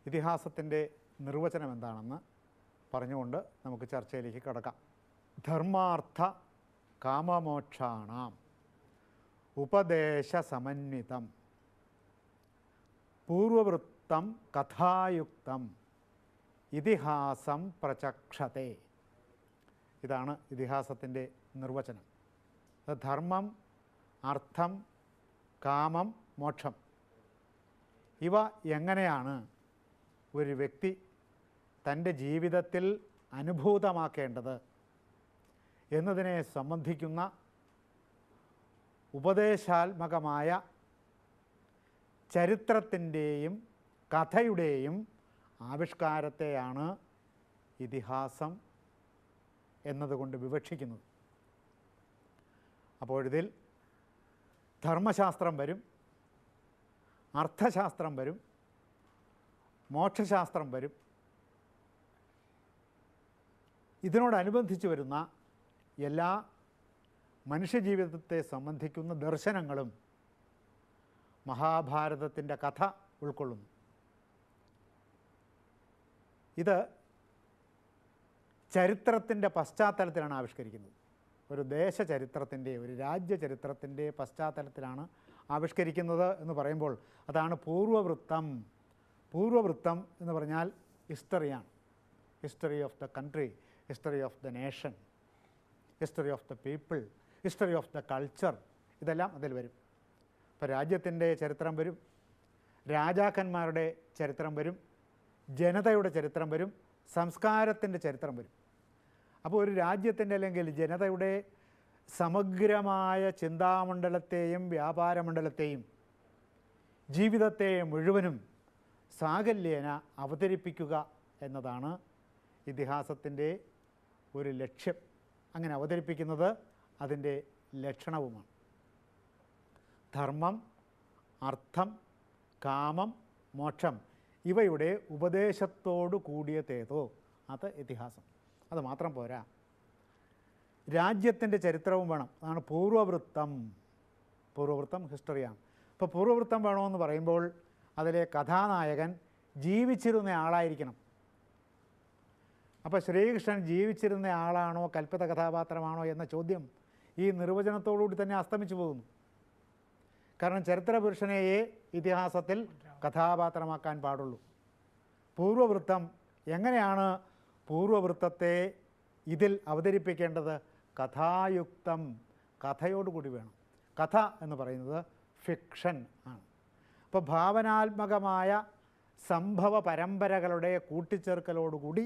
ഇതിഹാസത്തിൻ്റെ നിർവചനം എന്താണെന്ന് പറഞ്ഞുകൊണ്ട് നമുക്ക് ചർച്ചയിലേക്ക് കടക്കാം. ധർമാർത്ഥ കാമമോക്ഷാണാം ഉപദേശസമന്വിതം പൂർവവൃത്തം കഥായുക്തം ഇതിഹാസം പ്രചക്ഷത്തെ. ഇതാണ് ഇതിഹാസത്തിൻ്റെ നിർവചനം. ധർമ്മം, അർത്ഥം, കാമം, മോക്ഷം ഇവ എങ്ങനെയാണ് ഒരു വ്യക്തി തൻ്റെ ജീവിതത്തിൽ അനുഭൂതമാക്കേണ്ടത് എന്നതിനെ സംബന്ധിക്കുന്ന ഉപദേശാത്മകമായ ചരിത്രത്തിൻ്റെയും കഥയുടെയും ആവിഷ്കാരത്തെയാണ് ഇതിഹാസം എന്നതുകൊണ്ട് വിവക്ഷിക്കുന്നത്. അപ്പോഴിതിൽ ധർമ്മശാസ്ത്രം വരും, അർത്ഥശാസ്ത്രം വരും, മോക്ഷശാസ്ത്രം വരും. ഇതിനോടനുബന്ധിച്ച് വരുന്ന എല്ലാ മനുഷ്യജീവിതത്തെ സംബന്ധിക്കുന്ന ദർശനങ്ങളും മഹാഭാരതത്തിൻ്റെ കഥ ഉൾക്കൊള്ളുന്നു. ഇത് ചരിത്രത്തിൻ്റെ പശ്ചാത്തലത്തിലാണ് ആവിഷ്കരിക്കുന്നത്. ഒരു ദേശചരിത്രത്തിൻ്റെ, ഒരു രാജ്യചരിത്രത്തിൻ്റെ പശ്ചാത്തലത്തിലാണ് ആവിഷ്കരിക്കുന്നത് എന്ന് പറയുമ്പോൾ അതാണ് പൂർവവൃത്തം. പൂർവവൃത്തം എന്ന് പറഞ്ഞാൽ ഹിസ്റ്ററിയാണ്. History of the country, history of the nation, history of the people, history of the culture, ഇതെല്ലാം അതിൽ വരും. ഇപ്പോൾ രാജ്യത്തിൻ്റെ ചരിത്രം വരും, രാജാക്കന്മാരുടെ ചരിത്രം വരും, ജനതയുടെ ചരിത്രം വരും, സംസ്കാരത്തിൻ്റെ ചരിത്രം വരും. അപ്പോൾ ഒരു രാജ്യത്തിൻ്റെ അല്ലെങ്കിൽ ജനതയുടെ സമഗ്രമായ ചിന്താമണ്ഡലത്തെയും വ്യാപാരമണ്ഡലത്തെയും ജീവിതത്തെ മുഴുവനും സാകല്യേന അവതരിപ്പിക്കുക എന്നതാണ് ഇതിഹാസത്തിൻ്റെ ഒരു ലക്ഷ്യം. അങ്ങനെ അവതരിപ്പിക്കുന്നത് അതിൻ്റെ ലക്ഷണവുമാണ്. ധർമ്മം, അർത്ഥം, കാമം, മോക്ഷം ഇവയുടെ ഉപദേശത്തോടു കൂടിയതേതോ അത് ഇതിഹാസം. അത് മാത്രം പോരാ, രാജ്യത്തിൻ്റെ ചരിത്രവും വേണം. അതാണ് പൂർവവൃത്തം. പൂർവവൃത്തം ഹിസ്റ്ററിയാണ്. ഇപ്പോൾ പൂർവവൃത്തം വേണമെന്ന് പറയുമ്പോൾ അതിലെ കഥാനായകൻ ജീവിച്ചിരുന്ന ആളായിരിക്കണം. അപ്പോൾ ശ്രീകൃഷ്ണൻ ജീവിച്ചിരുന്ന ആളാണോ കൽപ്പിത കഥാപാത്രമാണോ എന്ന ചോദ്യം ഈ നിർവചനത്തോടുകൂടി തന്നെ അസ്തമിച്ചു പോകുന്നു. കാരണം ചരിത്രപുരുഷനെയേ ഇതിഹാസത്തിൽ കഥാപാത്രമാക്കാൻ പാടുള്ളൂ. പൂർവവൃത്തം എങ്ങനെയാണ് പൂർവവൃത്തത്തെ ഇതിൽ അവതരിപ്പിക്കേണ്ടത്? കഥായുക്തം, കഥയോടുകൂടി വേണം. കഥ എന്ന് പറയുന്നത് ഫിക്ഷൻ ആണ്. അപ്പോൾ ഭാവനാത്മകമായ സംഭവ പരമ്പരകളുടെ കൂട്ടിച്ചേർക്കലോടുകൂടി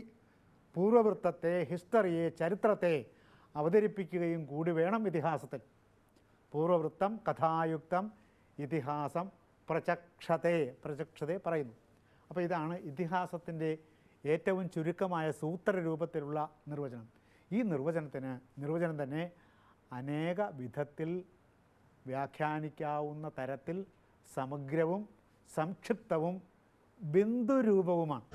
പൂർവവൃത്തത്തെ, ഹിസ്റ്ററിയെ, ചരിത്രത്തെ അവതരിപ്പിക്കുകയും കൂടി വേണം ഇതിഹാസത്തിൽ. പൂർവവൃത്തം കഥായുക്തം ഇതിഹാസം പ്രചക്ഷത്തെ, പ്രചക്ഷത്തെ പറയുന്നു. അപ്പോൾ ഇതാണ് ഇതിഹാസത്തിൻ്റെ ഏറ്റവും ചുരുക്കമായ സൂത്രരൂപത്തിലുള്ള നിർവചനം. ഈ നിർവചനം തന്നെ അനേക വിധത്തിൽ വ്യാഖ്യാനിക്കാവുന്ന തരത്തിൽ സമഗ്രവും സംക്ഷിപ്തവും ബിന്ദുരൂപവുമാണ്.